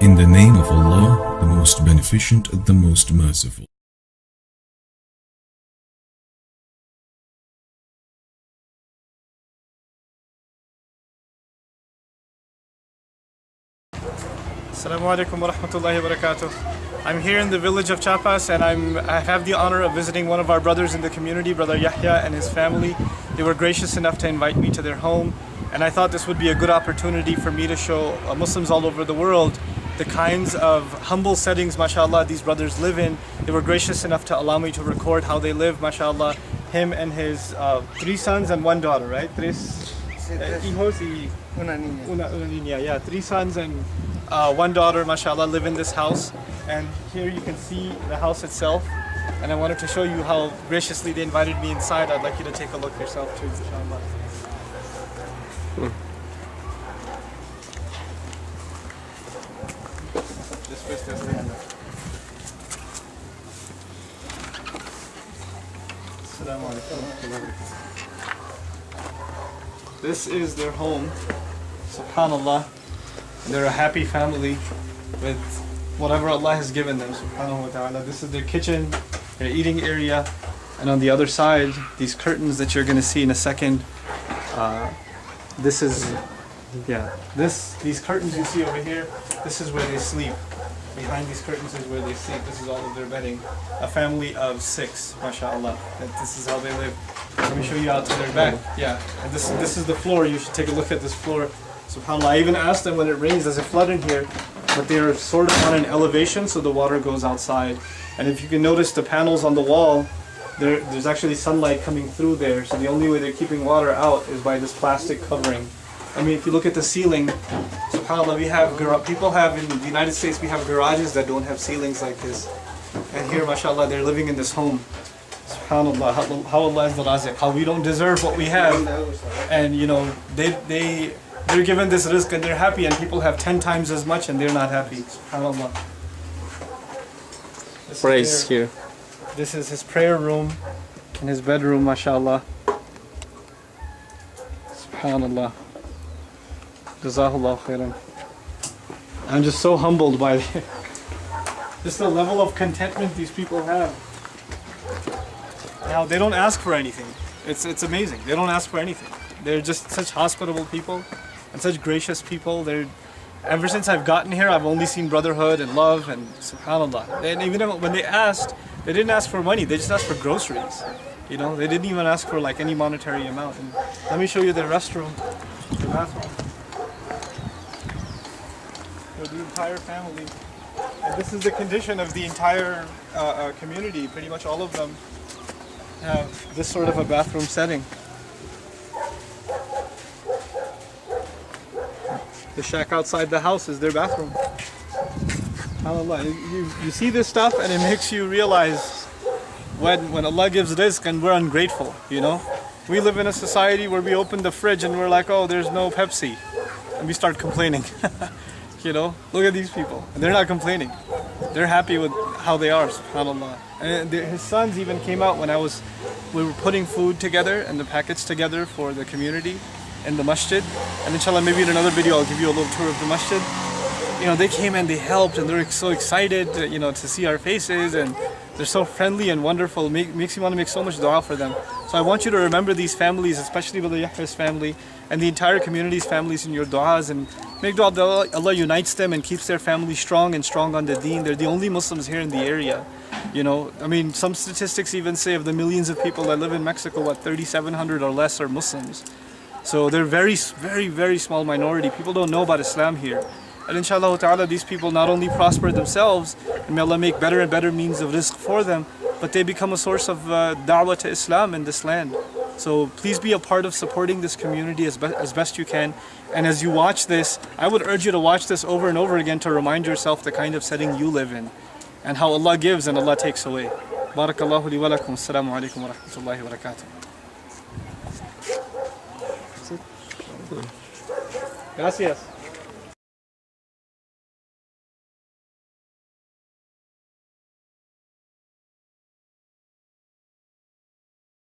In the name of Allah, the most beneficent, the most merciful. Assalamu alaikum wa rahmatullahi wa barakatuh. I'm here in the village of Chiapas, and I have the honor of visiting one of our brothers in the community, Brother Yahya and his family. They were gracious enough to invite me to their home, and I thought this would be a good opportunity for me to show Muslims all over the world the kinds of humble settings, mashallah, these brothers live in. They were gracious enough to allow me to record how they live, mashallah. Him and his 3 sons and 1 daughter, right? Tres hijos y una niña. Yeah, 3 sons and 1 daughter, mashallah, live in this house. And here you can see the house itself. And I wanted to show you how graciously they invited me inside. I'd like you to take a look yourself too, inshallah. This is their home, subhanallah. They're a happy family with whatever Allah has given them, subhanahu wa ta'ala. This is their kitchen, their eating area, and on the other side, these curtains that you're going to see in a second. These curtains you see over here, this is where they sleep. Behind these curtains is where they sleep. This is all of their bedding. A family of 6, mashallah. This is how they live. Let me show you out to their back. Yeah, and this is the floor. You should take a look at this floor. SubhanAllah. I even asked them when it rains, does it flood in here? But they're sort of on an elevation, so the water goes outside. And if you can notice the panels on the wall, there's actually sunlight coming through there. So the only way they're keeping water out is by this plastic covering. I mean, if you look at the ceiling, subhanAllah, people have in the United States, we have garages that don't have ceilings like this. And here, mashallah, they're living in this home. SubhanAllah, how Allah is the Raziq, how we don't deserve what we have. And you know, they're given this rizq and they're happy, and people have 10 times as much and they're not happy. SubhanAllah. Praise here. This is his prayer room and his bedroom, mashallah. SubhanAllah. Jazahullah khairan. I'm just so humbled by just the level of contentment these people have. Now, they don't ask for anything. It's amazing. They don't ask for anything. They're just such hospitable people and such gracious people. Ever since I've gotten here, I've only seen brotherhood and love, and subhanAllah. And even when they asked, they didn't ask for money. They just asked for groceries. You know, they didn't even ask for like any monetary amount. And let me show you their restroom, their bathroom. For the entire family. And this is the condition of the entire community. Pretty much all of them have this sort of a bathroom setting. The shack outside the house is their bathroom. SubhanAllah. You see this stuff and it makes you realize when Allah gives rizq and we're ungrateful, you know. We live in a society where we open the fridge and we're like, oh, there's no Pepsi. And we start complaining. You know, look at these people. And they're not complaining. They're happy with how they are, subhanAllah. And his sons even came out when we were putting food together and the packets together for the community in the masjid. And inshallah, maybe in another video, I'll give you a little tour of the masjid. You know, they came and they helped, and they're so excited, you know, to see our faces, and they're so friendly and wonderful. Makes you want to make so much dua for them. So I want you to remember these families, especially Brother Yahya's family and the entire community's families in your du'as, and make dua that Allah unites them and keeps their family strong and strong on the deen. They're the only Muslims here in the area. You know, I mean, some statistics even say of the millions of people that live in Mexico, what, 3,700 or less are Muslims. So they're very, very, very small minority. People don't know about Islam here. And inshallah ta'ala, these people not only prosper themselves, and may Allah make better and better means of rizq for them, but they become a source of da'wah to Islam in this land. So please be a part of supporting this community as best you can. And as you watch this, I would urge you to watch this over and over again to remind yourself the kind of setting you live in and how Allah gives and Allah takes away. Barakallahu li wa lakum. Assalamu alaikum wa rahmatullahi wa barakatuh. Gracias.